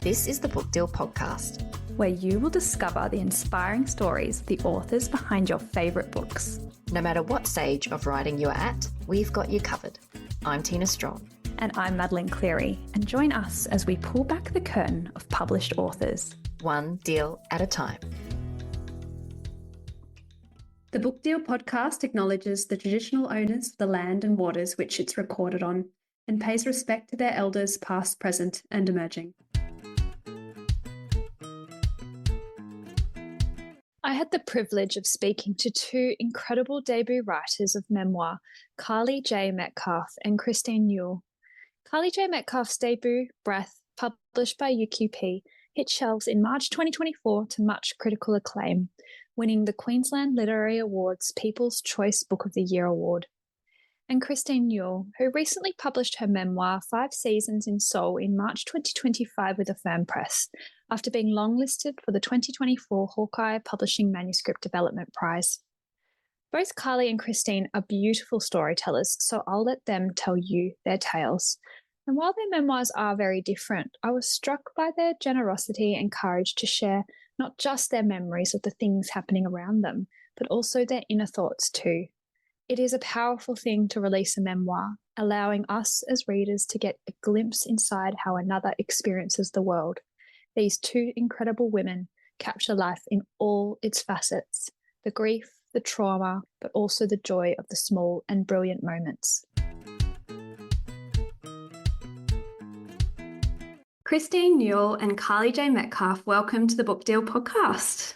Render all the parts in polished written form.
This is the Book Deal Podcast, where you will discover the inspiring stories of the authors behind your favourite books. No matter what stage of writing you are at, we've got you covered. I'm Tina Strong. And I'm Madeleine Cleary, and join us as we pull back the curtain of published authors. One deal at a time. The Book Deal Podcast acknowledges the traditional owners of the land and waters which it's recorded on, and pays respect to their elders past, present and emerging. I had the privilege of speaking to two incredible debut writers of memoir, Carly J. Metcalfe and Christine Newell. Carly J. Metcalfe's debut, Breath, published by UQP, hit shelves in March 2024 to much critical acclaim, winning the Queensland Literary Awards People's Choice Book of the Year award. And Christine Newell, who recently published her memoir 5 Seasons in Seoul in March 2025 with Affirm Press, after being longlisted for the 2024 Hawkeye Publishing Manuscript Development Prize. Both Carly and Christine are beautiful storytellers, so I'll let them tell you their tales. And while their memoirs are very different, I was struck by their generosity and courage to share not just their memories of the things happening around them, but also their inner thoughts too. It is a powerful thing to release a memoir, allowing us as readers to get a glimpse inside how another experiences the world. These two incredible women capture life in all its facets, the grief, the trauma, but also the joy of the small and brilliant moments. Christine Newell and Carly J. Metcalfe, welcome to the Book Deal Podcast.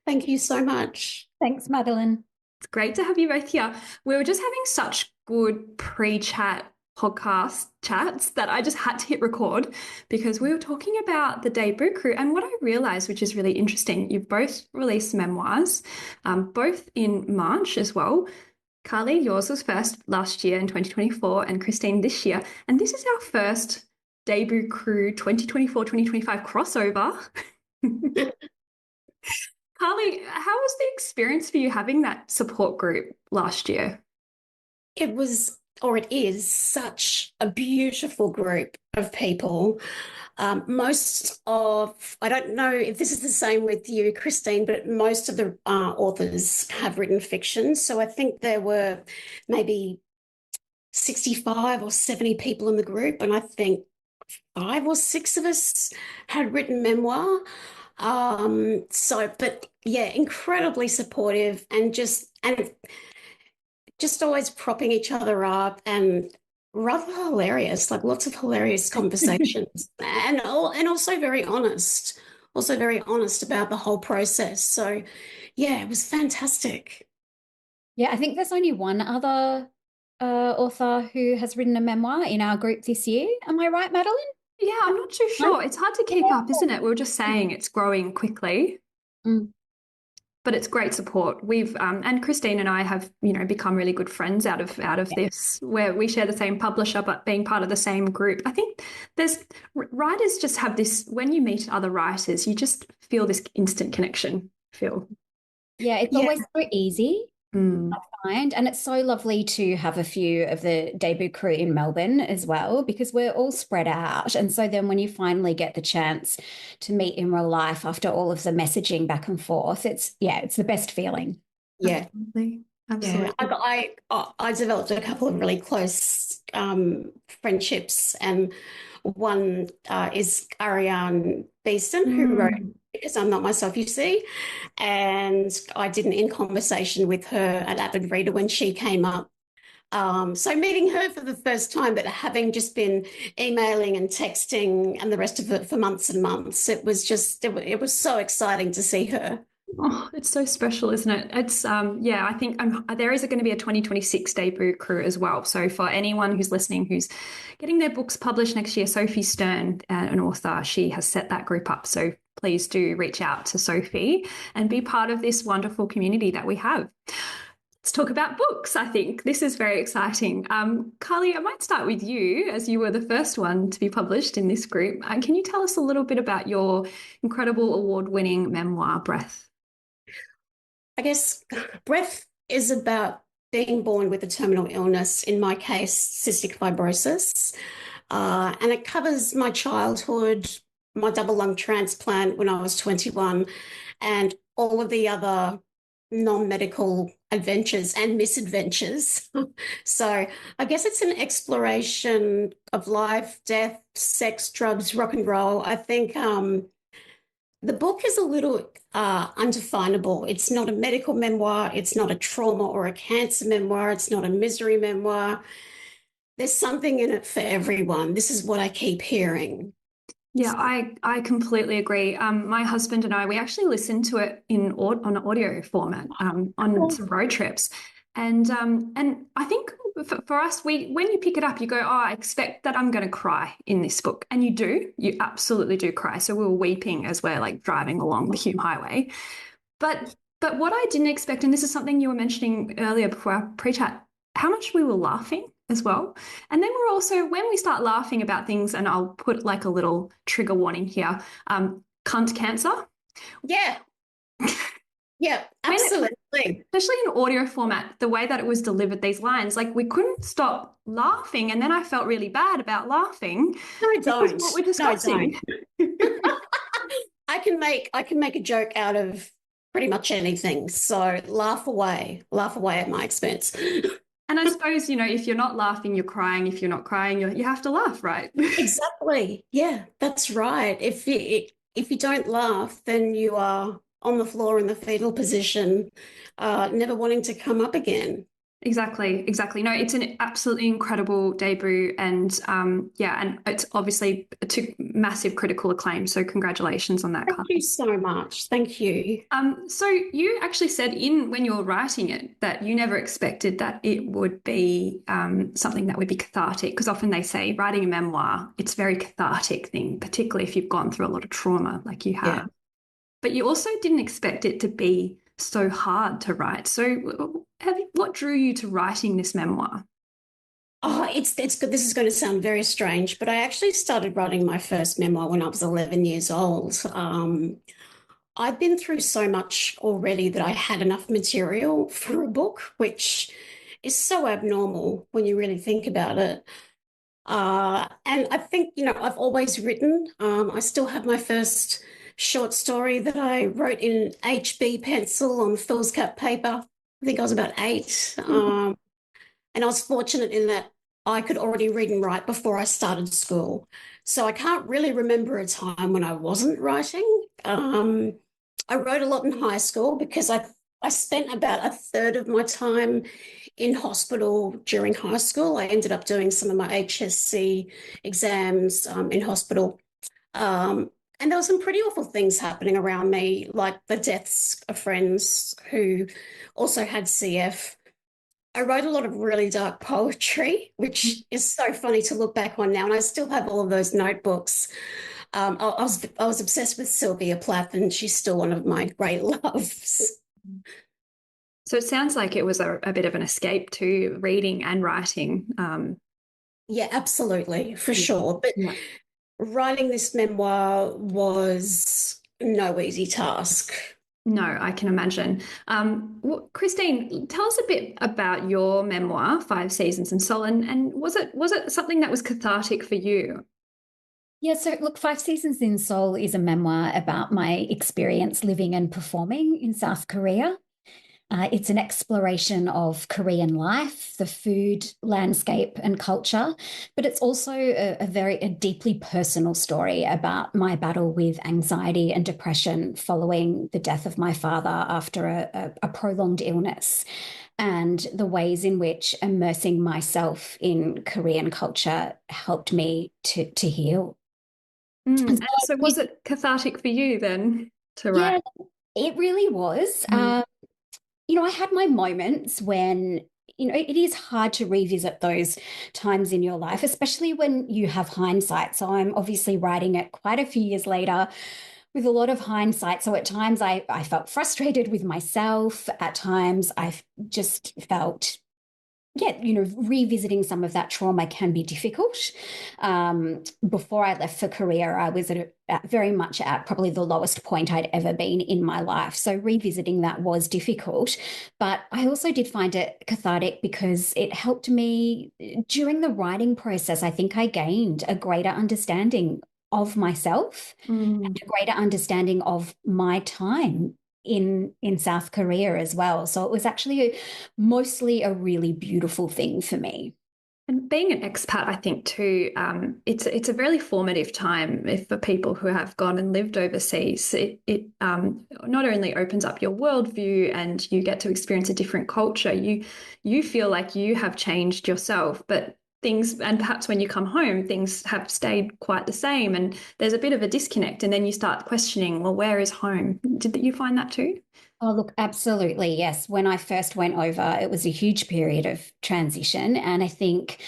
Thank you so much. Thanks, Madeleine. It's great to have you both here. We were just having such good pre-chat podcast chats that I just had to hit record because we were talking about the debut crew. And what I realised, which is really interesting, you've both released memoirs, both in March as well. Carly, yours was first last year in 2024 and Christine this year. And this is our first debut crew 2024-2025 crossover. Carly, how was the experience for you having that support group last year? It was, or it is, such a beautiful group of people. I don't know if this is the same with you, Christine, but most of the authors have written fiction. So I think there were maybe 65 or 70 people in the group, and I think 5 or 6 of us had written memoir. But yeah, incredibly supportive and just always propping each other up and rather hilarious, like lots of hilarious conversations and also very honest about the whole process. So yeah, it was fantastic. Yeah, I think there's only one other author who has written a memoir in our group this year. Am I right, Madeleine? Yeah, I'm not too sure. It's hard to keep up, isn't it? We were just saying it's growing quickly. But it's great support. We've and Christine and I have, become really good friends out of this, where we share the same publisher, but being part of the same group. I think writers just have this, when you meet other writers, you just feel this instant connection. Yeah, it's always so easy. I find, and it's so lovely to have a few of the debut crew in Melbourne as well, because we're all spread out, and so then when you finally get the chance to meet in real life after all of the messaging back and forth, it's the best feeling. Yeah, absolutely. Yeah. I developed a couple of really close friendships, and one is Ariane Beeston, who wrote Because I'm Not Myself, You See, and I did an In Conversation with her at Avid Reader when she came up. So meeting her for the first time, but having just been emailing and texting and the rest of it for months and months, it was so exciting to see her. Oh, it's so special, isn't it? It's I think there is going to be a 2026 debut crew as well. So for anyone who's listening, who's getting their books published next year, Sophie Stern, an author, she has set that group up. So please do reach out to Sophie and be part of this wonderful community that we have. Let's talk about books. I think this is very exciting. Carly, I might start with you, as you were the first one to be published in this group. Can you tell us a little bit about your incredible award-winning memoir, Breath? I guess Breath is about being born with a terminal illness, in my case, cystic fibrosis. And it covers my childhood, my double lung transplant when I was 21, and all of the other non-medical adventures and misadventures. So I guess it's an exploration of life, death, sex, drugs, rock and roll. I think the book is a little undefinable. It's not a medical memoir. It's not a trauma or a cancer memoir. It's not a misery memoir. There's something in it for everyone. This is what I keep hearing. Yeah, I completely agree. My husband and I, we actually listened to it on audio format on some road trips, and I think for us, when you pick it up, you go, oh, I expect that I'm going to cry in this book, and you absolutely do cry. So we were weeping as we're like driving along the Hume Highway, but what I didn't expect, and this is something you were mentioning earlier before our pre-chat, how much we were laughing as well. And then we're also, when we start laughing about things, and I'll put like a little trigger warning here, cunt cancer. Yeah. Yeah, absolutely. Especially in audio format, the way that it was delivered, these lines, like we couldn't stop laughing. And then I felt really bad about laughing. No, don't. What we're discussing. No, don't. I can make a joke out of pretty much anything. So laugh away at my expense. And I suppose, if you're not laughing, you're crying. If you're not crying, you have to laugh, right? Exactly. Yeah, that's right. If you don't laugh, then you are on the floor in the fetal position, never wanting to come up again. Exactly. No, it's an absolutely incredible debut, and and it's obviously took massive critical acclaim. So congratulations on that. Thank you so much. Thank you. So you actually said when you were writing it that you never expected that it would be something that would be cathartic, because often they say writing a memoir, it's a very cathartic thing, particularly if you've gone through a lot of trauma like you have. Yeah. But you also didn't expect it to be so hard to write. So what drew you to writing this memoir? Oh, it's good. This is going to sound very strange, but I actually started writing my first memoir when I was 11 years old. I'd been through so much already that I had enough material for a book, which is so abnormal when you really think about it. And I think, I've always written. I still have my first short story that I wrote in HB pencil on foolscap paper. I think I was about 8. And I was fortunate in that I could already read and write before I started school. So I can't really remember a time when I wasn't writing. I wrote a lot in high school because I spent about a third of my time in hospital during high school. I ended up doing some of my HSC exams in hospital. And there were some pretty awful things happening around me, like the deaths of friends who also had CF. I wrote a lot of really dark poetry, which is so funny to look back on now. And I still have all of those notebooks. I was obsessed with Sylvia Plath, and she's still one of my great loves. So it sounds like it was a bit of an escape to reading and writing. Yeah, absolutely, for sure. But writing this memoir was no easy task. No, I can imagine. Christine, tell us a bit about your memoir, 5 Seasons in Soul, and was it something that was cathartic for you? Yeah, so look, 5 Seasons in Seoul is a memoir about my experience living and performing in South Korea. It's an exploration of Korean life, the food, landscape, and culture, but it's also a deeply personal story about my battle with anxiety and depression following the death of my father after a prolonged illness, and the ways in which immersing myself in Korean culture helped me to heal. And so was it cathartic for you then to write? Yeah, it really was. I had my moments when, it is hard to revisit those times in your life, especially when you have hindsight. So I'm obviously writing it quite a few years later with a lot of hindsight. So at times I felt frustrated with myself. At times I just felt, revisiting some of that trauma can be difficult. Before I left for Korea, I was very much at probably the lowest point I'd ever been in my life. So revisiting that was difficult, but I also did find it cathartic because it helped me during the writing process. I think I gained a greater understanding of myself and a greater understanding of my time in South Korea as well. So it was actually mostly a really beautiful thing for me. And being an expat, I think too, it's a really formative time for people who have gone and lived overseas. It not only opens up your worldview and you get to experience a different culture, you feel like you have changed yourself, but things, and perhaps when you come home, things have stayed quite the same, and there's a bit of a disconnect, and then you start questioning, well, where is home? Did you find that too? Oh, look, absolutely. Yes. When I first went over, it was a huge period of transition. And I think,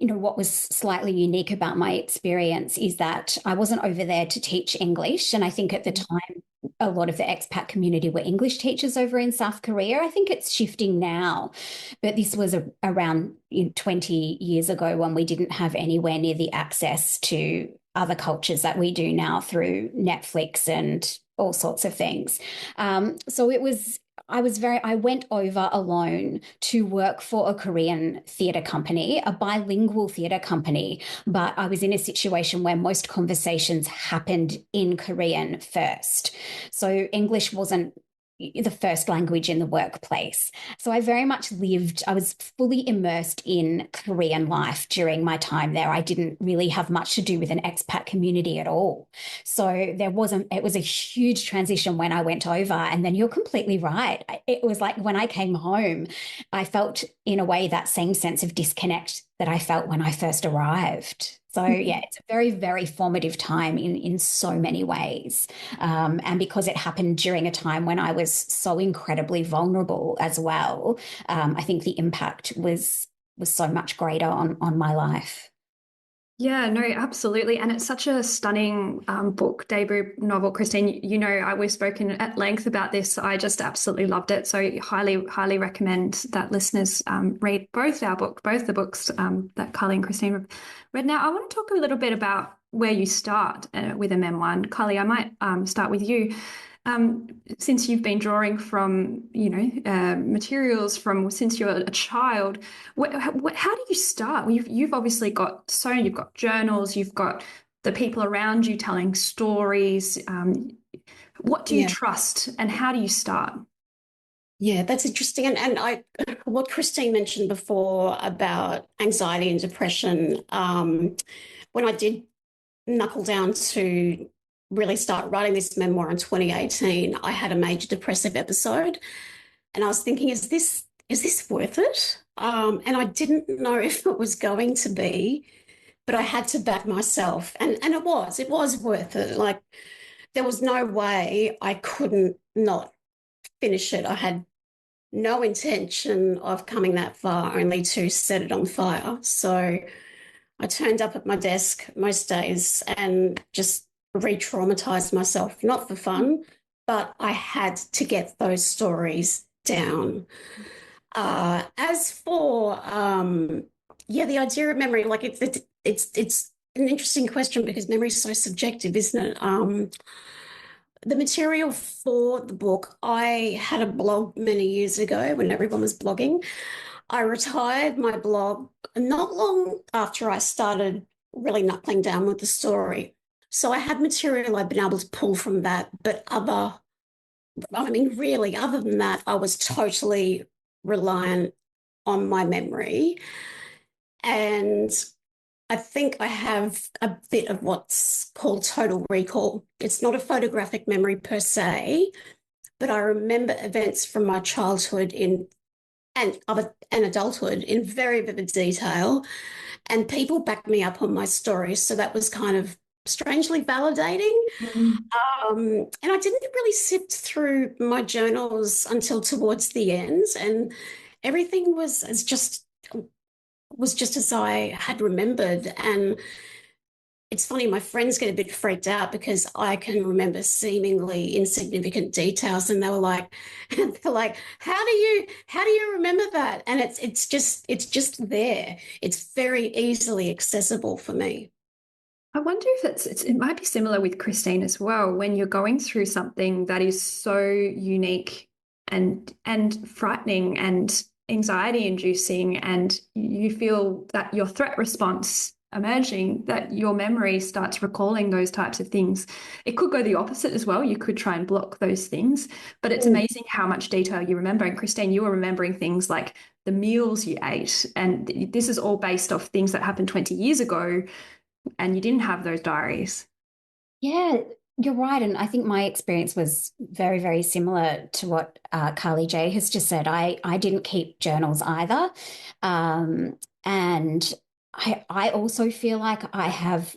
what was slightly unique about my experience is that I wasn't over there to teach English. And I think at the time, a lot of the expat community were English teachers over in South Korea. I think it's shifting now, but this was around 20 years ago when we didn't have anywhere near the access to other cultures that we do now through Netflix and all sorts of things. So I went over alone to work for a Korean theatre company, a bilingual theatre company, but I was in a situation where most conversations happened in Korean first. So English wasn't the first language in the workplace. So I very much I was fully immersed in Korean life during my time there. I didn't really have much to do with an expat community at all. So it was a huge transition when I went over. And then you're completely right. It was like when I came home, I felt in a way that same sense of disconnect that I felt when I first arrived. So yeah, it's a very, very formative time in so many ways. And because it happened during a time when I was so incredibly vulnerable as well, I think the impact was so much greater on my life. Yeah, no, absolutely. And it's such a stunning book, debut novel, Christine. We've spoken at length about this. I just absolutely loved it. So highly, highly recommend that listeners read both the books that Carly and Christine have read. Now, I want to talk a little bit about where you start with a memoir. And Carly, I might start with you. Since you've been drawing from, materials from since you're a child, how do you start? Well, you've obviously you've got journals, you've got the people around you telling stories. What do you trust, and how do you start? Yeah, that's interesting. And what Christine mentioned before about anxiety and depression, when I did knuckle down to really start writing this memoir in 2018, I had a major depressive episode, and I was thinking, is this worth it? And I didn't know if it was going to be, but I had to back myself, and it was worth it. Like, there was no way I couldn't not finish it. I had no intention of coming that far, only to set it on fire. So I turned up at my desk most days and just re-traumatized myself, not for fun, but I had to get those stories down. As for the idea of memory, like it's an interesting question because memory is so subjective, isn't it? The material for the book, I had a blog many years ago when everyone was blogging. I retired my blog not long after I started really knuckling down with the story. So I had material I'd been able to pull from that, but really, other than that, I was totally reliant on my memory. And I think I have a bit of what's called total recall. It's not a photographic memory per se, but I remember events from my childhood and adulthood in very vivid detail, and people backed me up on my stories. So that was kind of strangely validating. And I didn't really sift through my journals until towards the end, and everything was just as I had remembered. And it's funny, my friends get a bit freaked out because I can remember seemingly insignificant details, and they're like, how do you remember that? And it's just there. It's very easily accessible for me. I wonder if it might be similar with Christine as well, when you're going through something that is so unique and frightening and anxiety inducing, and you feel that your threat response emerging, that your memory starts recalling those types of things. It could go the opposite as well. You could try and block those things, but it's amazing how much detail you remember. And Christine, you were remembering things like the meals you ate, and this is all based off things that happened 20 years ago, and you didn't have those diaries. Yeah, you're right. And I think my experience was very, very similar to what Carly J has just said. I didn't keep journals either. And I also feel like I have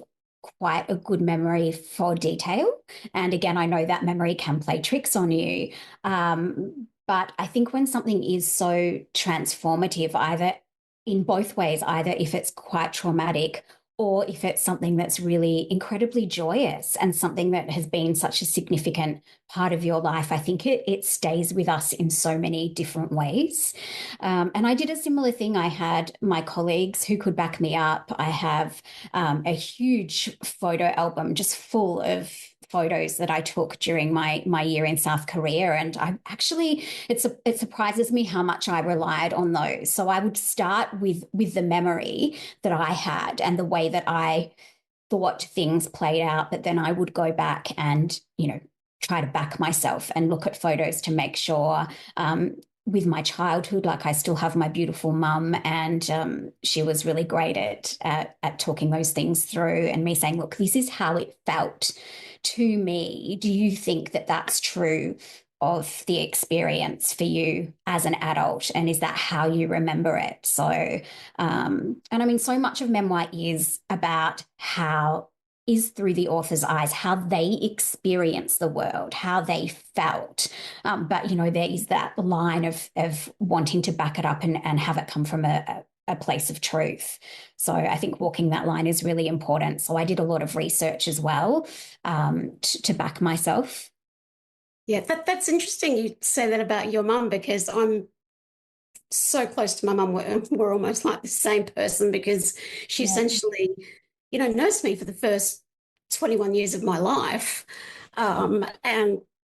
quite a good memory for detail. And again, I know that memory can play tricks on you. But I think when something is so transformative, either in both ways, either if it's quite traumatic or if it's something that's really incredibly joyous and something that has been such a significant part of your life, I think it stays with us in so many different ways. And I did a similar thing. I had my colleagues who could back me up. I have a huge photo album just full of photos that I took during my year in South Korea. And I actually, it surprises me how much I relied on those. So I would start with the memory that I had and the way that I thought things played out, but then I would go back and, try to back myself and look at photos to make sure with my childhood, like I still have my beautiful mum, and she was really great at talking those things through and me saying, look, this is how it felt to me. Do you think that that's true of the experience for you as an adult? And is that how you remember it? So, and I mean, so much of memoir is about is through the author's eyes, how they experience the world, how they felt. But, there is that line of wanting to back it up and have it come from a place of truth. So I think walking that line is really important. So I did a lot of research as well to back myself. Yeah, that's interesting you say that about your mum, because I'm so close to my mum. We're almost like the same person, because she essentially, nursed me for the first 21 years of my life. And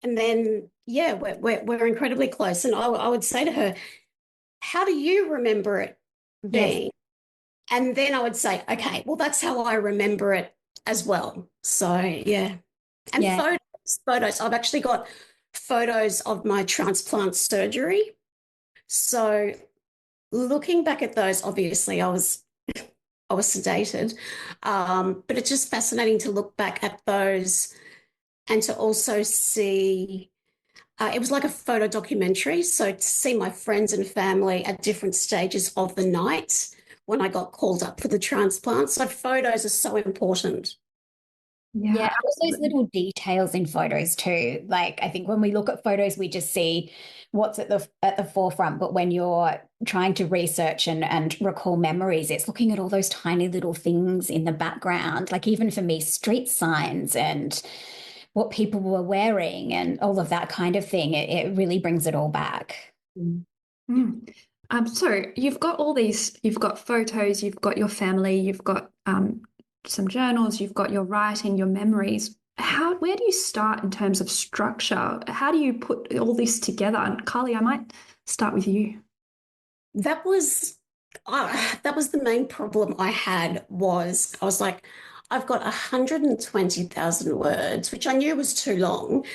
then, yeah, we're incredibly close. And I would say to her, how do you remember it being? Yes. And then I would say, okay, well, that's how I remember it as well. So, yeah. And photos. I've actually got photos of my transplant surgery. So looking back at those, obviously I was sedated, but it's just fascinating to look back at those and to also see, it was like a photo documentary. So to see my friends and family at different stages of the night when I got called up for the transplant. So photos are so important. Yeah, those little details in photos too. Like, I think when we look at photos, we just see what's at the forefront. But when you're trying to research and recall memories, it's looking at all those tiny little things in the background. Like, even for me, street signs and what people were wearing and all of that kind of thing. It really brings it all back. So you've got all these, you've got photos, you've got your family, you've got some journals, you've got your writing, your memories. Where do you start in terms of structure? How do you put all this together? And Carly, I might start with you. That was the main problem I had. Was I was like, I've got 120,000 words, which I knew was too long,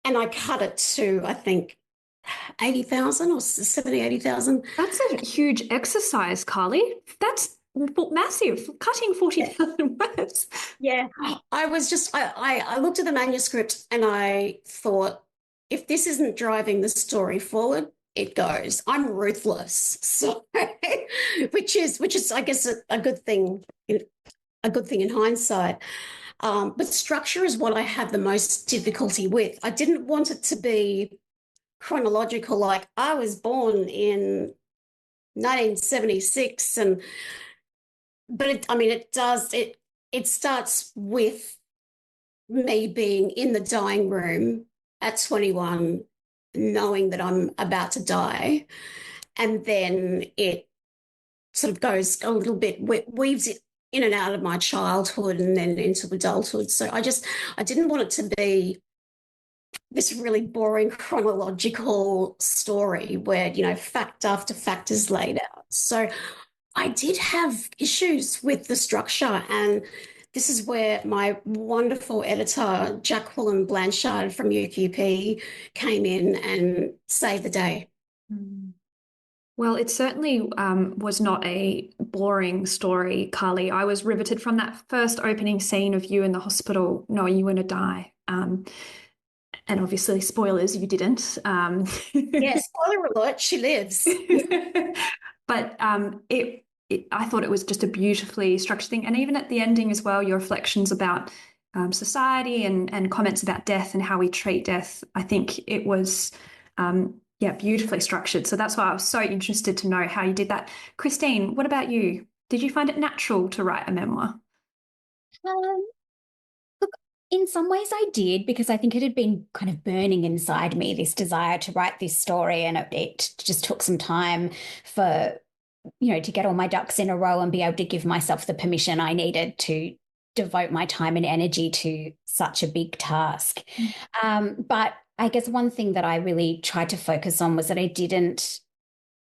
and I cut it to, I think, 80,000 or 70, 80,000. That's a huge exercise, Carly. That's massive, cutting 40,000 words. Yeah, I was just, I looked at the manuscript and I thought, if this isn't driving the story forward, it goes. I'm ruthless. So, which is, I guess, a good thing, in hindsight. But structure is what I had the most difficulty with. I didn't want it to be chronological, like I was born in 1976, but it starts with me being in the dying room at 21, knowing that I'm about to die, and then it sort of goes a little bit, weaves it in and out of my childhood and then into adulthood. So I didn't want it to be this really boring chronological story where, fact after fact is laid out. So I did have issues with the structure, and this is where my wonderful editor, Jacqueline Blanchard from UQP, came in and saved the day. Mm. Well, it certainly was not a boring story, Carly. I was riveted from that first opening scene of you in the hospital knowing you were going to die. And obviously, spoilers, you didn't. Yeah, spoiler alert, she lives. But I thought it was just a beautifully structured thing. And even at the ending as well, your reflections about society and comments about death and how we treat death, I think it was, yeah, beautifully structured. So that's why I was so interested to know how you did that. Christine, what about you? Did you find it natural to write a memoir? Look, in some ways I did, because I think it had been kind of burning inside me, this desire to write this story, and it just took some time for, to get all my ducks in a row and be able to give myself the permission I needed to devote my time and energy to such a big task. But I guess one thing that I really tried to focus on was that I didn't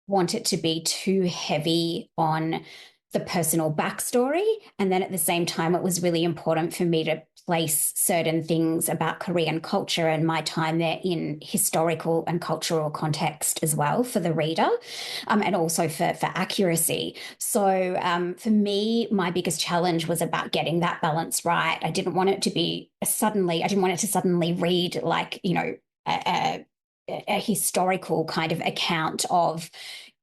want it to be too heavy on the personal backstory. And then at the same time, it was really important for me to place certain things about Korean culture and my time there in historical and cultural context as well for the reader, and also for accuracy. So for me, my biggest challenge was about getting that balance right. I didn't want it to suddenly read like, a historical kind of account of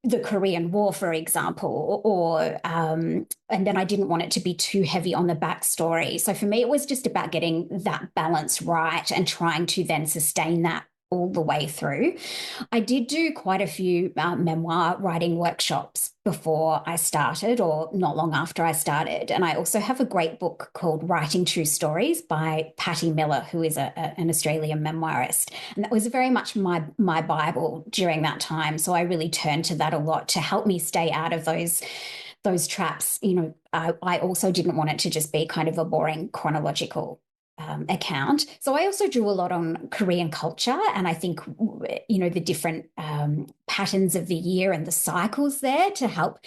the Korean War, for example, and then I didn't want it to be too heavy on the backstory. So for me, it was just about getting that balance right and trying to then sustain that all the way through. I did do quite a few memoir writing workshops before I started, or not long after I started. And I also have a great book called Writing True Stories by Patty Miller, who is an Australian memoirist. And that was very much my Bible during that time. So I really turned to that a lot to help me stay out of those traps. I also didn't want it to just be kind of a boring chronological account. So I also drew a lot on Korean culture, and I think, the different patterns of the year and the cycles there to help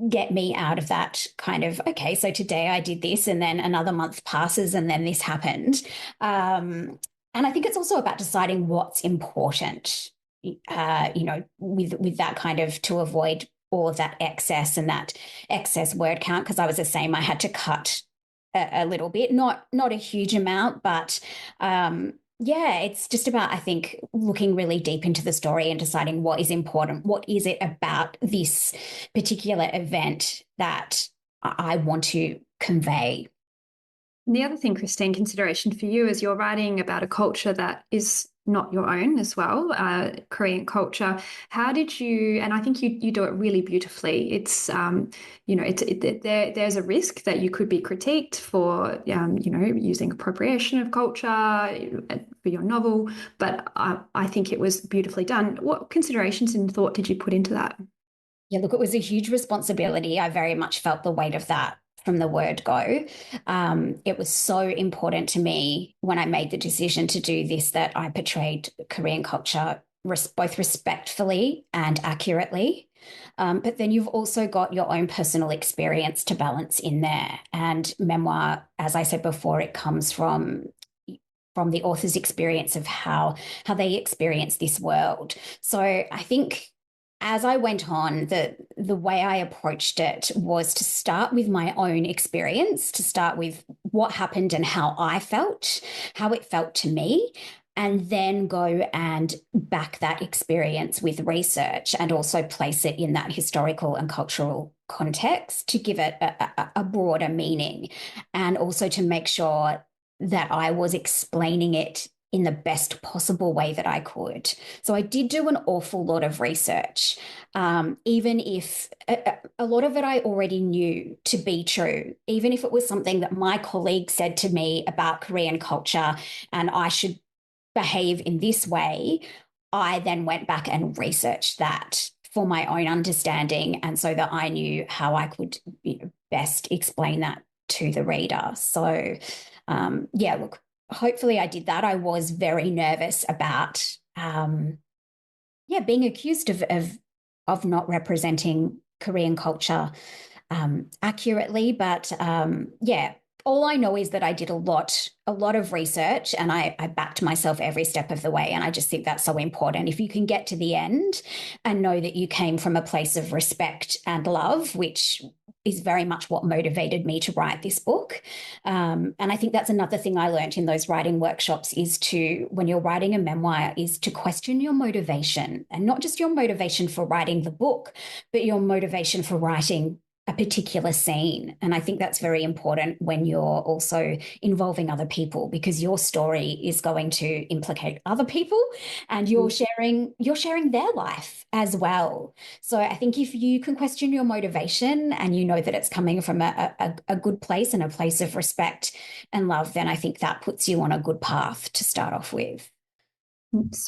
get me out of that kind of, okay, so today I did this and then another month passes and then this happened. And I think it's also about deciding what's important, with that kind of, to avoid all of that excess and that excess word count, because I was the same. I had to cut a little bit, not a huge amount, but it's just about, I think, looking really deep into the story and deciding what is important. What is it about this particular event that I want to convey? And the other thing, Christine, consideration for you is you're writing about a culture that is not your own as well, Korean culture. How did you, and I think you do it really beautifully. It's, there's a risk that you could be critiqued for, using appropriation of culture for your novel, but I think it was beautifully done. What considerations and thought did you put into that? Yeah, look, it was a huge responsibility. I very much felt the weight of that from the word go. It was so important to me when I made the decision to do this that I portrayed Korean culture both respectfully and accurately. But then you've also got your own personal experience to balance in there. And memoir, as I said before, it comes from the author's experience of how they experience this world. So I think as I went on, the way I approached it was to start with my own experience, to start with what happened and how I felt, how it felt to me, and then go and back that experience with research and also place it in that historical and cultural context to give it a broader meaning, and also to make sure that I was explaining it in the best possible way that I could. So I did do an awful lot of research, even if a lot of it I already knew to be true, even if it was something that my colleague said to me about Korean culture and I should behave in this way, I then went back and researched that for my own understanding, and so that I knew how I could best explain that to the reader. So look, hopefully I did that. I was very nervous about being accused of not representing Korean culture accurately, but yeah, all I know is that I did a lot of research, and I backed myself every step of the way. And I just think that's so important. If you can get to the end and know that you came from a place of respect and love, which is very much what motivated me to write this book. And I think that's another thing I learned in those writing workshops is to, when you're writing a memoir, is to question your motivation, and not just your motivation for writing the book, but your motivation for writing a particular scene. And I think that's very important when you're also involving other people, because your story is going to implicate other people, and you're sharing their life as well. So I think if you can question your motivation and you know that it's coming from a good place and a place of respect and love, then I think that puts you on a good path to start off with.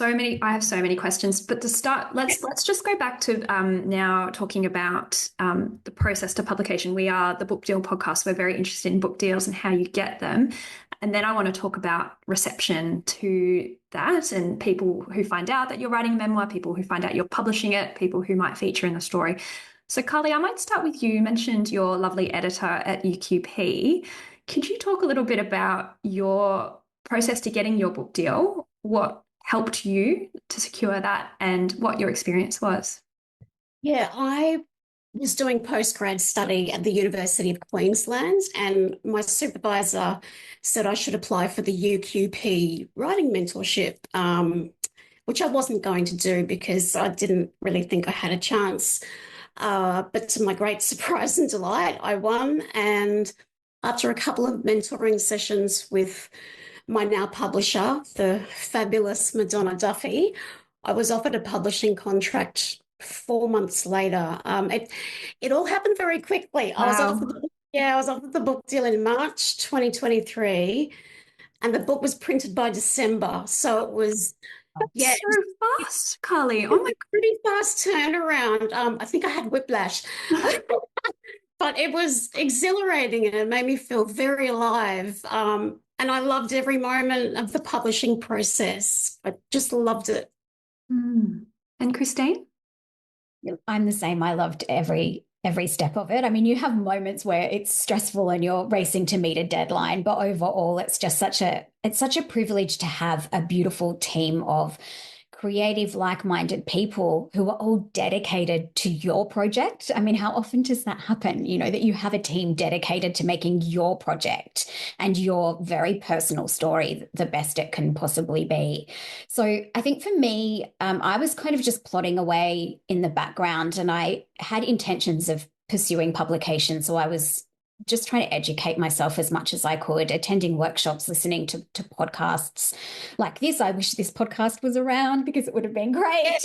I have so many questions, but to start, let's just go back to now talking about the process to publication. We are the Book Deal podcast. We're very interested in book deals and how you get them. And then I want to talk about reception to that, and people who find out that you're writing a memoir, people who find out you're publishing it, people who might feature in the story. So Carly, I might start with you. You mentioned your lovely editor at UQP. Could you talk a little bit about your process to getting your book deal? What helped you to secure that, and what your experience was? Yeah, I was doing postgrad study at the University of Queensland, and my supervisor said I should apply for the UQP writing mentorship, which I wasn't going to do because I didn't really think I had a chance. But to my great surprise and delight, I won. And after a couple of mentoring sessions with my now publisher, the fabulous Madonna Duffy, I was offered a publishing contract 4 months later. It all happened very quickly. Wow. I was offered the book deal in March 2023, and the book was printed by December. So it was So fast, Carly. Oh my pretty fast turnaround. I think I had whiplash. But it was exhilarating, and it made me feel very alive. And I loved every moment of the publishing process. I just loved it. And Christine? I'm the same. I loved every step of it. I mean, you have moments where it's stressful and you're racing to meet a deadline, but overall it's such a privilege to have a beautiful team of creative, like-minded people who are all dedicated to your project. I mean, how often does that happen? You know, that you have a team dedicated to making your project and your very personal story the best it can possibly be. So I think for me, I was kind of just plodding away in the background, and I had intentions of pursuing publication. So I was just trying to educate myself as much as I could, attending workshops, listening to podcasts like this. I wish this podcast was around because it would have been great.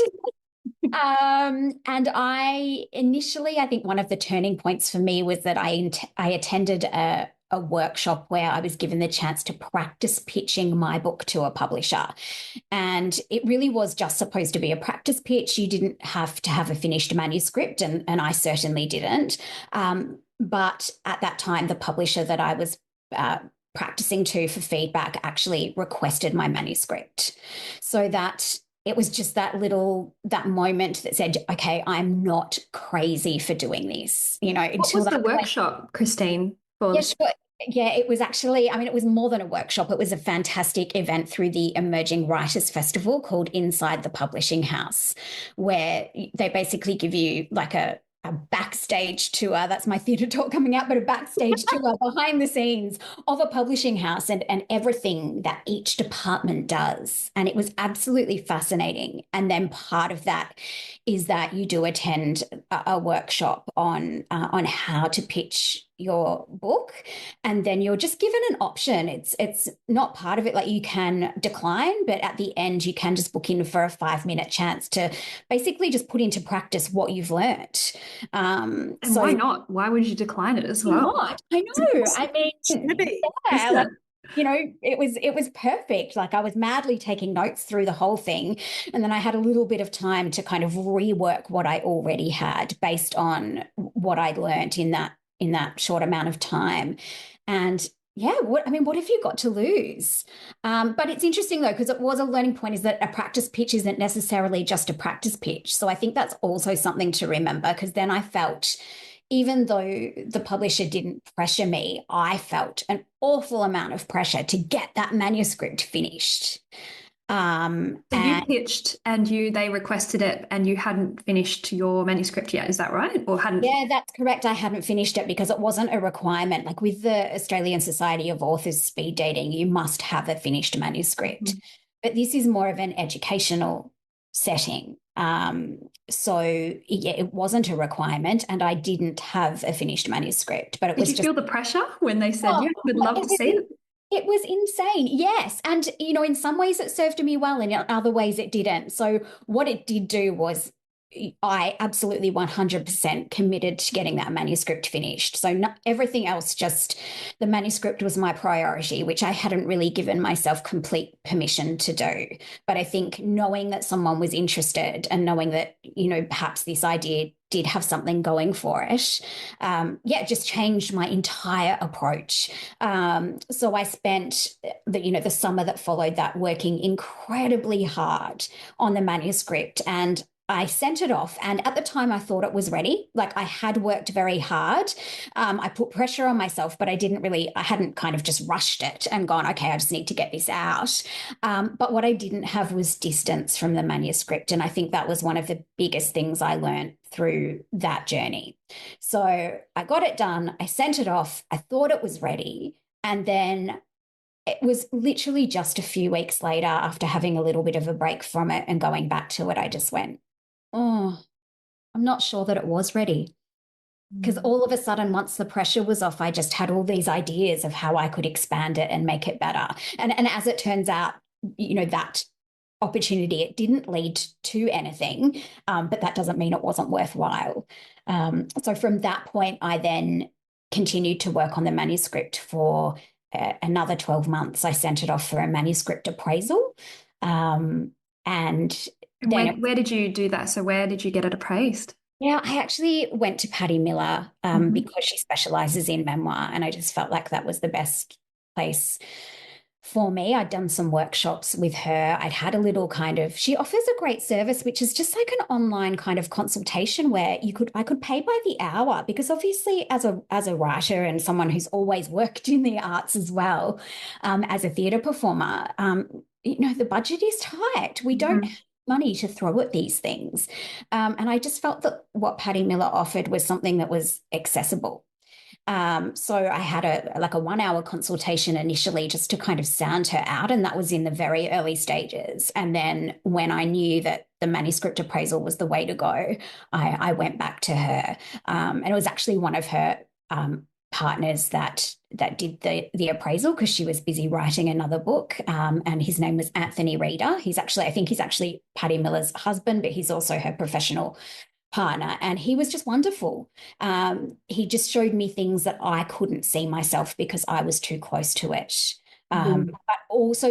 And I think one of the turning points for me was that I attended a workshop where I was given the chance to practice pitching my book to a publisher. And it really was just supposed to be a practice pitch. You didn't have to have a finished manuscript, and I certainly didn't. But at that time, the publisher that I was practicing to for feedback actually requested my manuscript. So that it was just that moment that said, okay, I'm not crazy for doing this. You know, what was the workshop, Christine? Yeah, it was actually, I mean, it was more than a workshop. It was a fantastic event through the Emerging Writers Festival called Inside the Publishing House, where they basically give you like a backstage tour. That's my theatre talk coming out, but a backstage tour behind the scenes of a publishing house and everything that each department does. And it was absolutely fascinating. And then part of that is that you do attend a workshop on how to pitch your book, and then you're just given an option. It's not part of it, like you can decline, but at the end you can just book in for a 5-minute chance to basically just put into practice what you've learnt. And so why not? Why would you decline it as well? Not? I know. I mean, yeah, like, you know, it was perfect. Like I was madly taking notes through the whole thing, and then I had a little bit of time to kind of rework what I already had based on what I'd learnt in that short amount of time. And yeah, what have you got to lose? But it's interesting though, because it was a learning point is that a practice pitch isn't necessarily just a practice pitch. So I think that's also something to remember, because then I felt, even though the publisher didn't pressure me, I felt an awful amount of pressure to get that manuscript finished. So you pitched and they requested it and you hadn't finished your manuscript yet, is that right? Or hadn't? Yeah, that's correct. I hadn't finished it because it wasn't a requirement. Like with the Australian Society of Authors speed dating, you must have a finished manuscript. Mm-hmm. But this is more of an educational setting. So yeah, it wasn't a requirement, and I didn't have a finished manuscript. But it was Did you feel the pressure when they said, yeah, we'd love to see it? It was insane. Yes. And, in some ways it served me well, and in other ways it didn't. So what it did do was I absolutely 100% committed to getting that manuscript finished. So everything else, just the manuscript was my priority, which I hadn't really given myself complete permission to do. But I think knowing that someone was interested and knowing that, perhaps this idea did have something going for it, it just changed my entire approach. So I spent the summer that followed that working incredibly hard on the manuscript, and I sent it off, and at the time I thought it was ready. Like, I had worked very hard. I put pressure on myself, but I hadn't kind of just rushed it and gone, okay, I just need to get this out. But what I didn't have was distance from the manuscript. And I think that was one of the biggest things I learned through that journey. So I got it done. I sent it off. I thought it was ready. And then it was literally just a few weeks later, after having a little bit of a break from it and going back to it, I just went, oh, I'm not sure that it was ready. Because all of a sudden, once the pressure was off, I just had all these ideas of how I could expand it and make it better. And as it turns out, that opportunity, it didn't lead to anything, but that doesn't mean it wasn't worthwhile. So from that point, I then continued to work on the manuscript for another 12 months. I sent it off for a manuscript appraisal. And then where did you do that? So where did you get it appraised? Yeah, I actually went to Patty Miller because she specializes in memoir, and I just felt like that was the best place for me. I'd done some workshops with her. I'd had a little she offers a great service, which is just like an online kind of consultation where I could pay by the hour, because obviously as a writer and someone who's always worked in the arts as well, as a theatre performer, the budget is tight. We don't have money to throw at these things. And I just felt that what Patty Miller offered was something that was accessible. So I had a 1-hour consultation initially just to kind of sound her out, and that was in the very early stages. And then when I knew that the manuscript appraisal was the way to go, I went back to her. And it was actually one of her partners that did the appraisal, because she was busy writing another book, and his name was Anthony Reeder. I think he's actually Patty Miller's husband, but he's also her professional partner, and he was just wonderful. He just showed me things that I couldn't see myself because I was too close to it. But also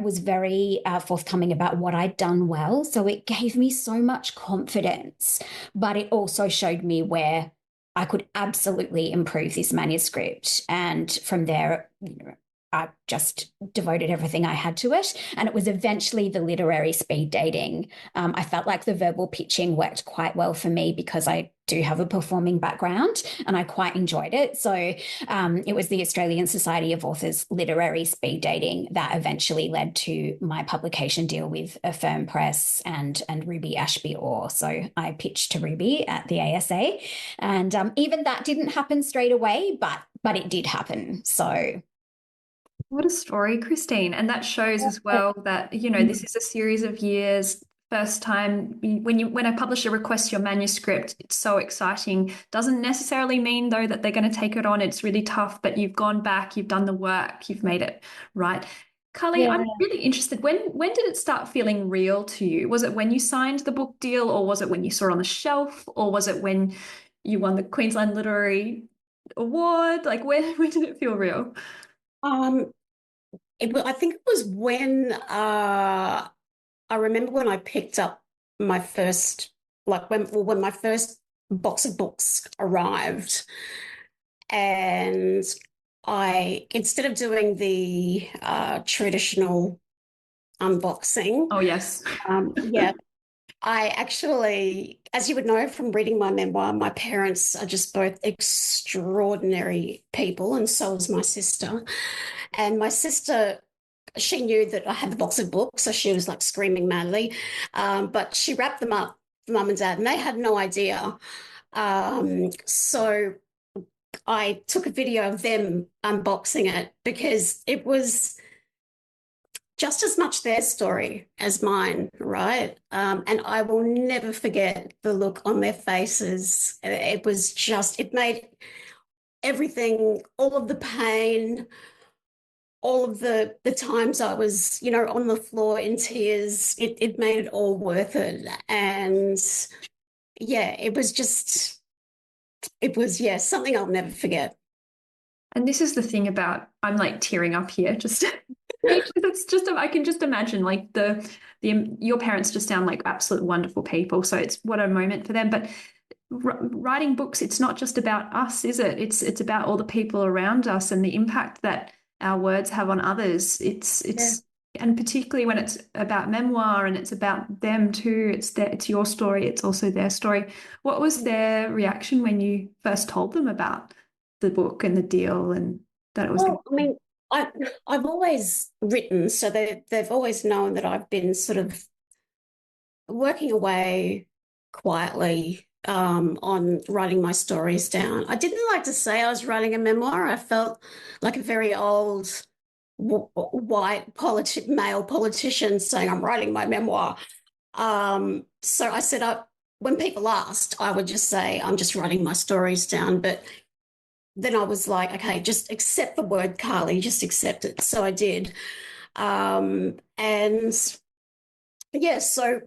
was very forthcoming about what I'd done well. So it gave me so much confidence, but it also showed me where I could absolutely improve this manuscript. And from there, I just devoted everything I had to it. And it was eventually the literary speed dating. I felt like the verbal pitching worked quite well for me because I do have a performing background and I quite enjoyed it. So it was the Australian Society of Authors literary speed dating that eventually led to my publication deal with Affirm Press and Ruby Ashby Orr. So I pitched to Ruby at the ASA, and even that didn't happen straight away, but it did happen. So what a story, Christine. And that shows as well that, this is a series of years. First time when a publisher requests your manuscript, it's so exciting. Doesn't necessarily mean though that they're going to take it on. It's really tough, but you've gone back, you've done the work, you've made it right. Carly, I'm really interested. When did it start feeling real to you? Was it when you signed the book deal, or was it when you saw it on the shelf, or was it when you won the Queensland Literary Award? Like, when did it feel real? I think it was when I remember when I picked up my first, when my first box of books arrived, and instead of doing the traditional unboxing, Oh, yes. yeah, I actually, as you would know from reading my memoir, my parents are just both extraordinary people, and so is my sister. And my sister, she knew that I had the box of books, so she was like screaming madly. But she wrapped them up for mum and dad, and they had no idea. So I took a video of them unboxing it because it was just as much their story as mine, right? And I will never forget the look on their faces. It was just, it made everything, all of the pain, all of the times I was, on the floor in tears, it made it all worth it. And yeah, yeah, something I'll never forget. And this is the thing about, I'm like tearing up here. Just it's just I can just imagine like the your parents just sound like absolute wonderful people. So it's what a moment for them. But writing books, it's not just about us, is it? It's about all the people around us and the impact that our words have on others. It's and particularly when it's about memoir and it's about them too. It's your story. It's also their story. What was their reaction when you first told them about the book and the deal and that it was? Well, I mean, I've always written, so they've always known that I've been sort of working away quietly on writing my stories down. I didn't like to say I was writing a memoir. I felt like a very old white male politician saying I'm writing my memoir. So I said, when people asked, I would just say I'm just writing my stories down. But then I was like, okay, just accept the word, Carly, just accept it. So I did. And yeah, so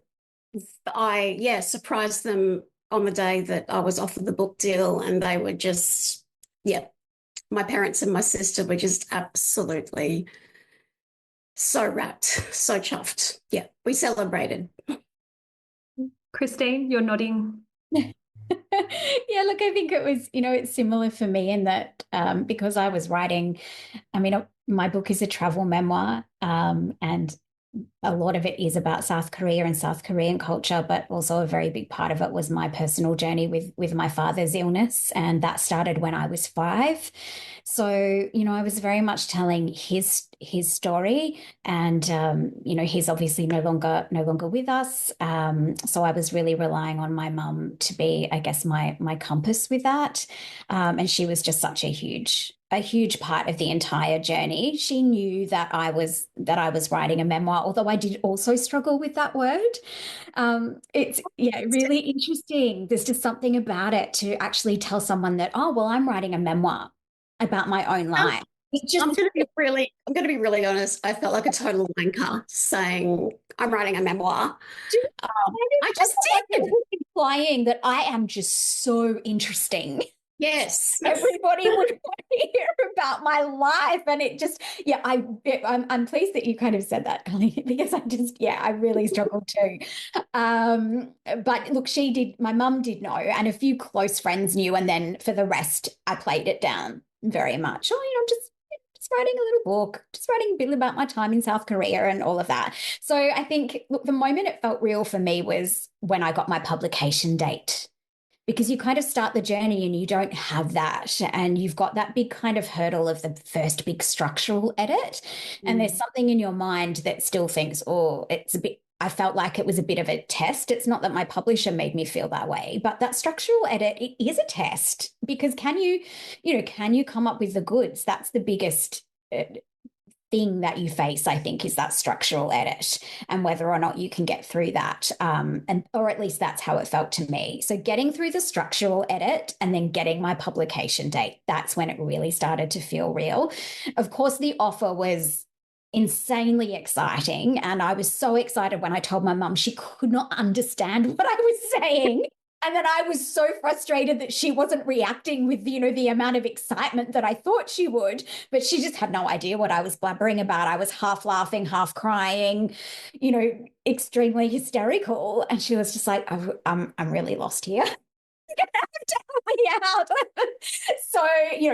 I surprised them on the day that I was offered the book deal, and they were just, yeah, my parents and my sister were just absolutely so rapt, so chuffed. Yeah, we celebrated. Christine, you're nodding. Yeah, look, I think it was, it's similar for me in that because I was writing, my book is a travel memoir, and a lot of it is about South Korea and South Korean culture, but also a very big part of it was my personal journey with my father's illness. And that started when I was 5. So, I was very much telling his story, and he's obviously no longer with us. So I was really relying on my mum to be, I guess, my compass with that. And she was just such a huge part of the entire journey. She knew that I was writing a memoir, although I did also struggle with that word. It's really interesting. There's just something about it to actually tell someone that, oh, well, I'm writing a memoir about my own life. I'm going to be really honest. I felt like a total wanker saying I'm writing a memoir. I just did. Implying that I am just so interesting. Yes. Everybody would want to hear about my life. And it just, I'm pleased that you kind of said that, Colleen, because I really struggled too. But look, my mum did know, and a few close friends knew. And then for the rest, I played it down very much. Oh, just writing a little book, just writing a bit about my time in South Korea and all of that. So I think, look, the moment it felt real for me was when I got my publication date. Because you kind of start the journey and you don't have that. And you've got that big kind of hurdle of the first big structural edit. And there's something in your mind that still thinks, oh, I felt like it was a bit of a test. It's not that my publisher made me feel that way, but that structural edit, it is a test, because can you come up with the goods? That's the biggest thing that you face, I think, is that structural edit, and whether or not you can get through that. Or at least that's how it felt to me. So getting through the structural edit and then getting my publication date, that's when it really started to feel real. Of course, the offer was insanely exciting. And I was so excited when I told my mum. She could not understand what I was saying. And then I was so frustrated that she wasn't reacting with, the amount of excitement that I thought she would, but she just had no idea what I was blabbering about. I was half laughing, half crying, extremely hysterical. And she was just like, I'm really lost here. You're gonna have to help me out. So,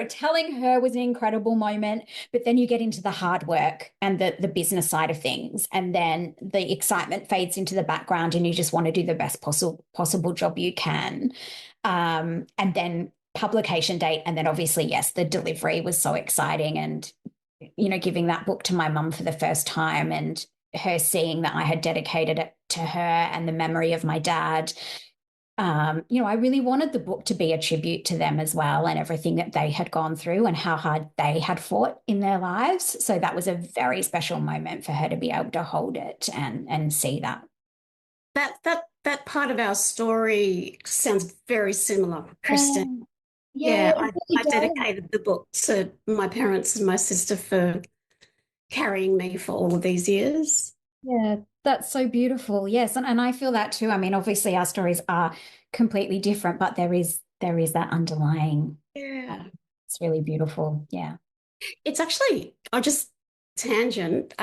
telling her was an incredible moment, but then you get into the hard work and the business side of things, and then the excitement fades into the background and you just want to do the best possible job you can. And then publication date, and then obviously, yes, the delivery was so exciting, and giving that book to my mum for the first time and her seeing that I had dedicated it to her and the memory of my dad. I really wanted the book to be a tribute to them as well, and everything that they had gone through and how hard they had fought in their lives. So that was a very special moment for her to be able to hold it and see that. That part of our story sounds very similar, Kristen. Yeah, I dedicated the book to my parents and my sister for carrying me for all of these years. Yeah, that's so beautiful. Yes, and I feel that too. I mean, obviously our stories are completely different, but there is that underlying. Yeah. It's really beautiful. Yeah. It's actually, I just tangent.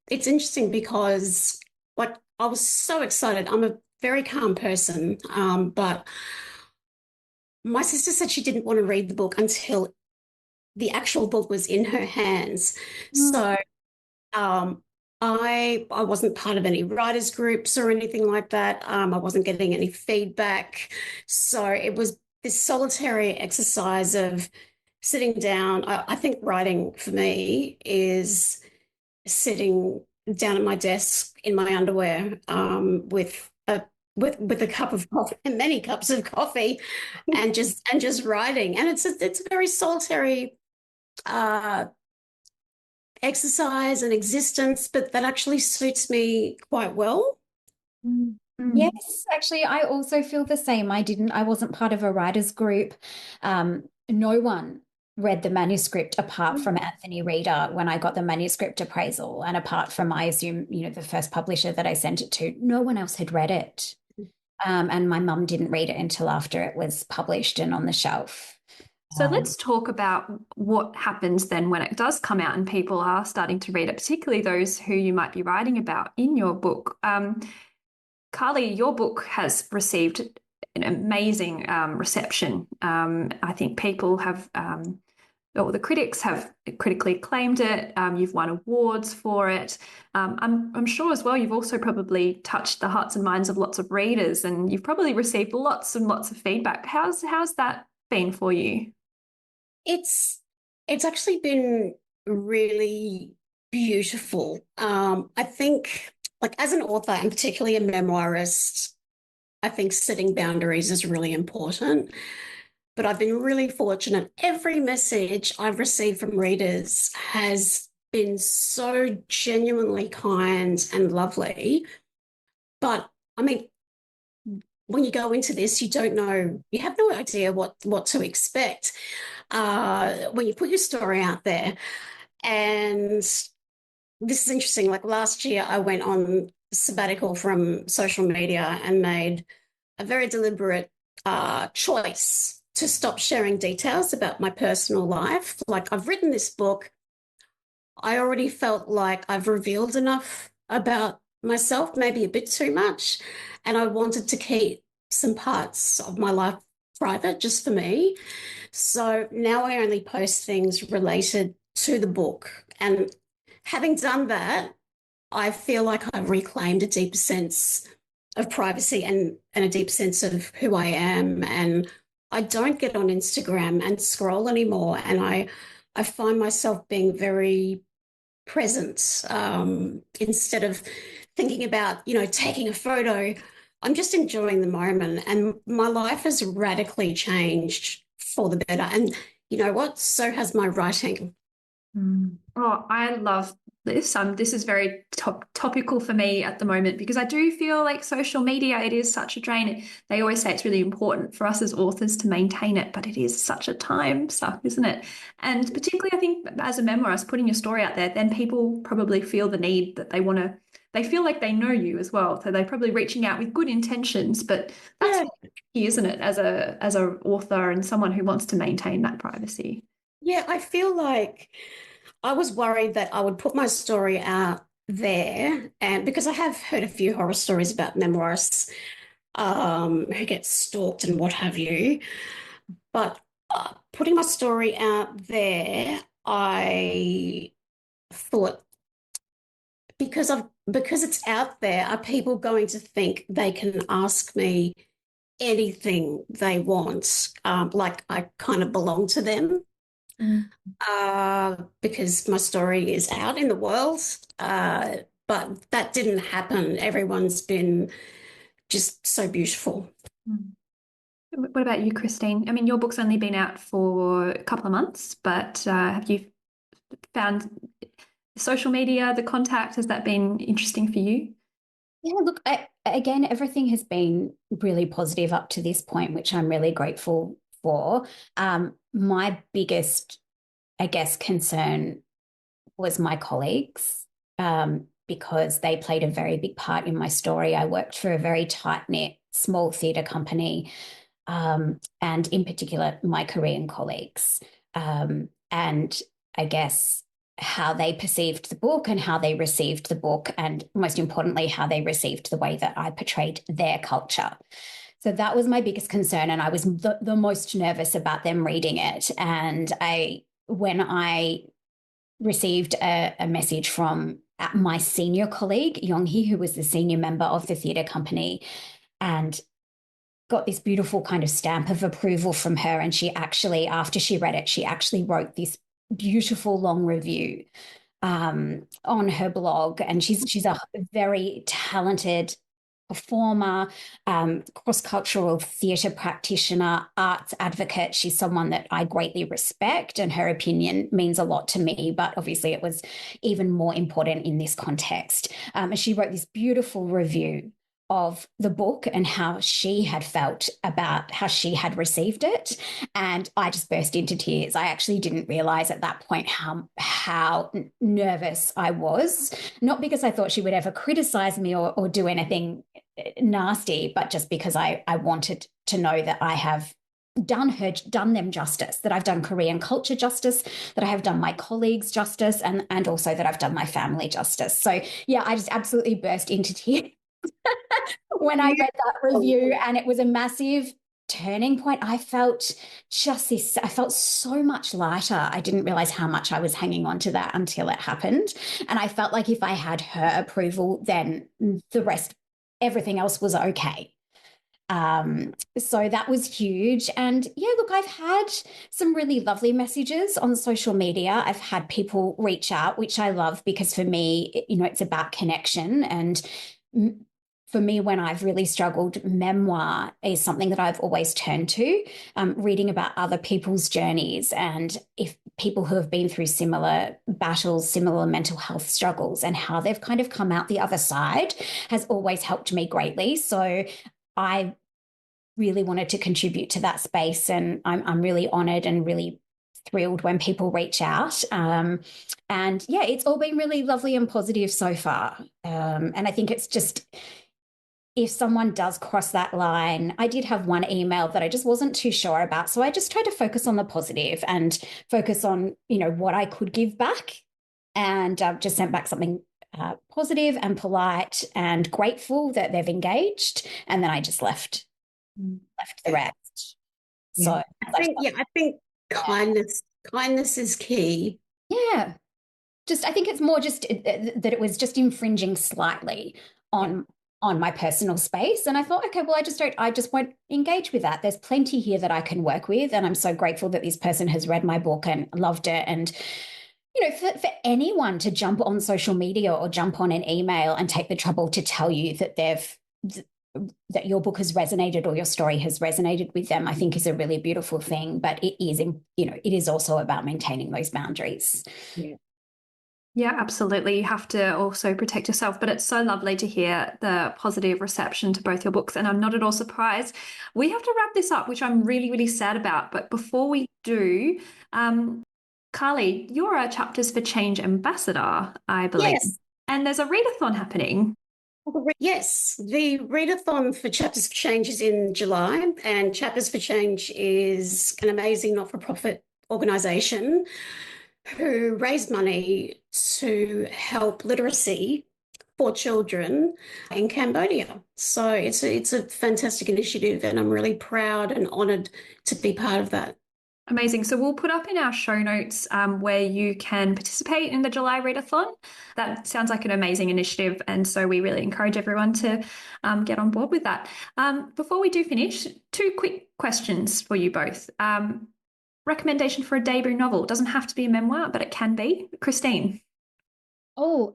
It's interesting because I was so excited. I'm a very calm person, but my sister said she didn't want to read the book until the actual book was in her hands. So I wasn't part of any writers groups or anything like that. I wasn't getting any feedback. So it was this solitary exercise of sitting down. I think writing for me is sitting down at my desk in my underwear with a cup of coffee and many cups of coffee and just writing. And it's a very solitary exercise and existence, but that actually suits me quite well. Yes, actually, I also feel the same. I wasn't part of a writers group. No one read the manuscript apart from Anthony Reader when I got the manuscript appraisal, and apart from, I assume, the first publisher that I sent it to, no one else had read it. And my mum didn't read it until after it was published and on the shelf. So let's talk about what happens then when it does come out and people are starting to read it, particularly those who you might be writing about in your book. Carly, your book has received an amazing reception. I think people have, or the critics have critically acclaimed it. You've won awards for it. I'm sure as well you've also probably touched the hearts and minds of lots of readers, and you've probably received lots and lots of feedback. How's that been for you? It's actually been really beautiful. I think, like, as an author and particularly a memoirist, I think setting boundaries is really important. But I've been really fortunate. Every message I've received from readers has been so genuinely kind and lovely. But I mean, when you go into this, you have no idea what to expect when you put your story out there. And this is interesting. Like last year, I went on sabbatical from social media and made a very deliberate choice to stop sharing details about my personal life. Like, I've written this book. I already felt like I've revealed enough about myself, maybe a bit too much. And I wanted to keep some parts of my life private just for me. So now I only post things related to the book. And having done that, I feel like I've reclaimed a deeper sense of privacy and a deep sense of who I am. And I don't get on Instagram and scroll anymore. And I find myself being very present instead of thinking about, taking a photo. I'm just enjoying the moment. And my life has radically changed for the better. And you know what? So has my writing. Oh, I love this. This is very topical for me at the moment because I do feel like social media, it is such a drain. They always say it's really important for us as authors to maintain it, but it is such a time suck, isn't it? And particularly, I think as a memoirist, putting your story out there, then people probably feel the need that they feel like they know you as well. So they're probably reaching out with good intentions, but that's key, isn't it? As a author and someone who wants to maintain that privacy. Yeah, I feel like I was worried that I would put my story out there, and because I have heard a few horror stories about memoirists who get stalked and what have you. But putting my story out there, I thought, because it's out there, are people going to think they can ask me anything they want, like I kind of belong to them, because my story is out in the world. But that didn't happen. Everyone's been just so beautiful. What about you, Christine? I mean, your book's only been out for a couple of months, but have you found social media, the contact, has that been interesting for you? Yeah, look, again, everything has been really positive up to this point, which I'm really grateful for. My biggest, I guess, concern was my colleagues, because they played a very big part in my story. I worked for a very tight-knit, small theatre company, and in particular, my Korean colleagues. And I guess how they perceived the book and how they received the book, and most importantly, how they received the way that I portrayed their culture. So that was my biggest concern, and I was the most nervous about them reading it. And when I received a message from my senior colleague, Young-hee, who was the senior member of the theatre company, and got this beautiful kind of stamp of approval from her. And she actually, after she read it, she actually wrote this beautiful long review on her blog. And she's a very talented performer, cross-cultural theatre practitioner, arts advocate. She's someone that I greatly respect, and her opinion means a lot to me, but obviously it was even more important in this context. And she wrote this beautiful review of the book and how she had felt about how she had received it. And I just burst into tears. I actually didn't realize at that point how nervous I was, not because I thought she would ever criticize me or do anything nasty, but just because I wanted to know that I have done them justice, that I've done Korean culture justice, that I have done my colleagues justice, and also that I've done my family justice. So yeah, I just absolutely burst into tears when I read that review, and it was a massive turning point. I felt so much lighter. I didn't realize how much I was hanging on to that until it happened. And I felt like if I had her approval, then everything else was okay. So that was huge. And yeah, look, I've had some really lovely messages on social media. I've had people reach out, which I love, because for me, it's about connection. And for me, when I've really struggled, memoir is something that I've always turned to, reading about other people's journeys, and if people who have been through similar battles, similar mental health struggles, and how they've kind of come out the other side has always helped me greatly. So I really wanted to contribute to that space, and I'm really honoured and really thrilled when people reach out. And yeah, it's all been really lovely and positive so far. And I think it's just, if someone does cross that line, I did have one email that I just wasn't too sure about. So I just tried to focus on the positive and focus on, what I could give back, and just sent back something positive and polite and grateful that they've engaged. And then I just left the rest. Yeah. So I think kindness is key. Yeah. I think it's more just that it was just infringing slightly on my personal space. And I thought, okay, well, I just won't engage with that. There's plenty here that I can work with. And I'm so grateful that this person has read my book and loved it. And, for anyone to jump on social media or jump on an email and take the trouble to tell you that that your book has resonated or your story has resonated with them, I think is a really beautiful thing. But it is also about maintaining those boundaries. Yeah. Yeah, absolutely. You have to also protect yourself, but it's so lovely to hear the positive reception to both your books, and I'm not at all surprised. We have to wrap this up, which I'm really, really sad about. But before we do, Carly, you're a Chapters for Change ambassador, I believe. Yes. And there's a readathon happening. Yes, the readathon for Chapters for Change is in July, and Chapters for Change is an amazing not-for-profit organisation who raise money to help literacy for children in Cambodia. So it's a fantastic initiative, and I'm really proud and honoured to be part of that. Amazing. So we'll put up in our show notes where you can participate in the July Readathon. That sounds like an amazing initiative. And so we really encourage everyone to get on board with that. Before we do finish, 2 quick questions for you both. Recommendation for a debut novel. It doesn't have to be a memoir, but it can be. Christine. Oh,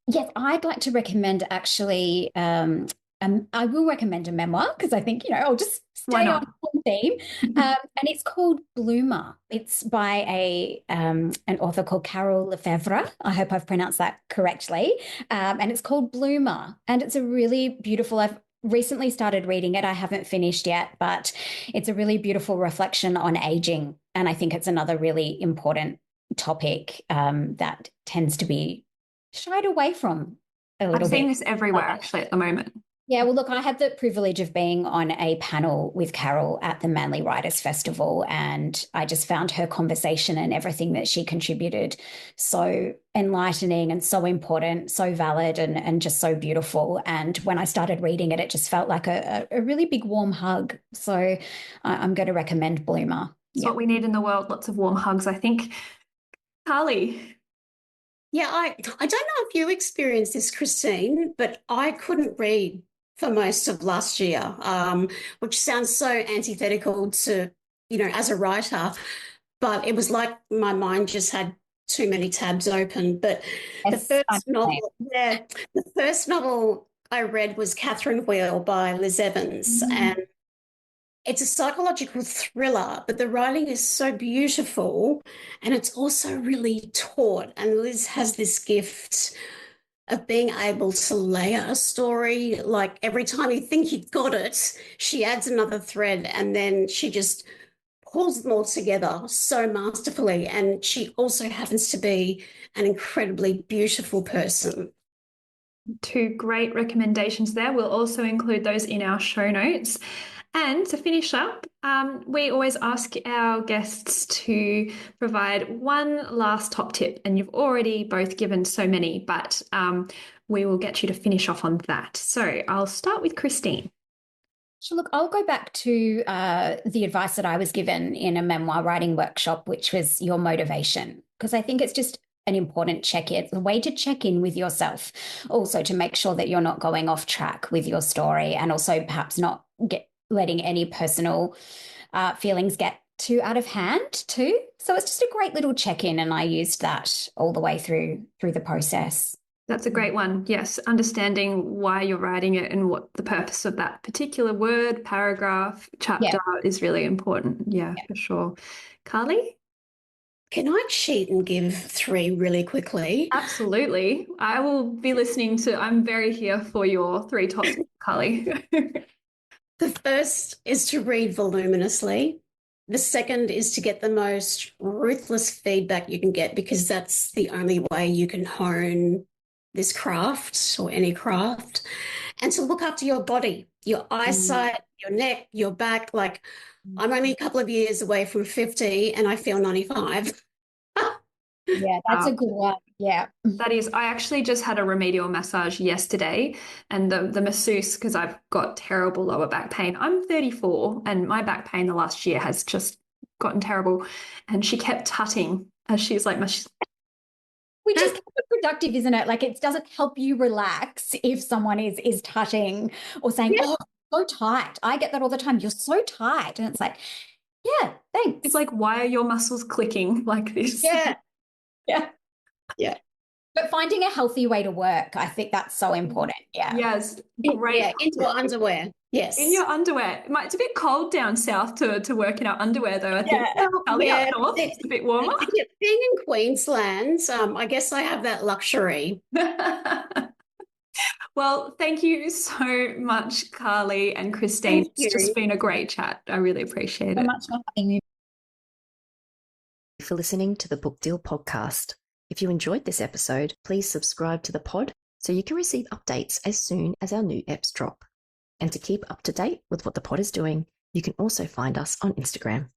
yes, I'd like to recommend actually, I will recommend a memoir because I think, I'll just stay on theme. And it's called Bloomer. It's by an author called Carol Lefevre. I hope I've pronounced that correctly. And it's called Bloomer. And it's a really beautiful, I've recently started reading it. I haven't finished yet, but it's a really beautiful reflection on aging. And I think it's another really important topic that tends to be shied away from a little bit. I'm seeing this everywhere actually at the moment. Yeah, well, look, I had the privilege of being on a panel with Carol at the Manly Writers Festival, and I just found her conversation and everything that she contributed so enlightening and so important, so valid, and just so beautiful. And when I started reading it, it just felt like a really big warm hug. So I'm going to recommend Bloomer. It's what we need in the world, lots of warm hugs, I think. Carly. Yeah, I don't know if you experienced this, Christine, but I couldn't read for most of last year, which sounds so antithetical to, as a writer, but it was like my mind just had too many tabs open. But the first novel I read was Catherine Wheel by Liz Evans, and it's a psychological thriller, but the writing is so beautiful and it's also really taut. And Liz has this gift of being able to layer a story. Like every time you think you've got it, she adds another thread and then she just pulls them all together so masterfully. And she also happens to be an incredibly beautiful person. 2 great recommendations there. We'll also include those in our show notes. And to finish up, we always ask our guests to provide one last top tip, and you've already both given so many, but we will get you to finish off on that. So I'll start with Christine. So look, I'll go back to the advice that I was given in a memoir writing workshop, which was your motivation, because I think it's just an important check-in, a way to check in with yourself, also to make sure that you're not going off track with your story, and also perhaps not letting any personal feelings get too out of hand too. So it's just a great little check-in, and I used that all the way through the process. That's a great one. Yes, understanding why you're writing it and what the purpose of that particular word, paragraph, chapter is really important. Yeah, for sure. Carly? Can I cheat and give 3 really quickly? Absolutely. I will be listening I'm very here for your 3 tops, Carly. The first is to read voluminously. The second is to get the most ruthless feedback you can get, because that's the only way you can hone this craft or any craft. And to look after your body, your eyesight, your neck, your back. Like, I'm only a couple of years away from 50 and I feel 95. Yeah, that's a good one. Yeah. That is, I actually just had a remedial massage yesterday, and the masseuse, because I've got terrible lower back pain. I'm 34 and my back pain the last year has just gotten terrible. And she kept tutting as she's like, which is productive, isn't it? Like, it doesn't help you relax if someone is tutting or saying, oh, so tight. I get that all the time. You're so tight. And it's like, yeah, thanks. It's like, why are your muscles clicking like this? Yeah. Yeah. Yeah. But finding a healthy way to work, I think that's so important. Yeah. Yes. Great. Yeah, into your underwear. Yes. In your underwear. It's a bit cold down south to work in our underwear, though. I think Charlie up north, it's a bit warmer. Being in Queensland, I guess I have that luxury. Well, thank you so much, Carly and Christine. It's just been a great chat. I really appreciate it. So much for having me. For listening to the Book Deal podcast. If you enjoyed this episode, please subscribe to the pod so you can receive updates as soon as our new eps drop. And to keep up to date with what the pod is doing, you can also find us on Instagram.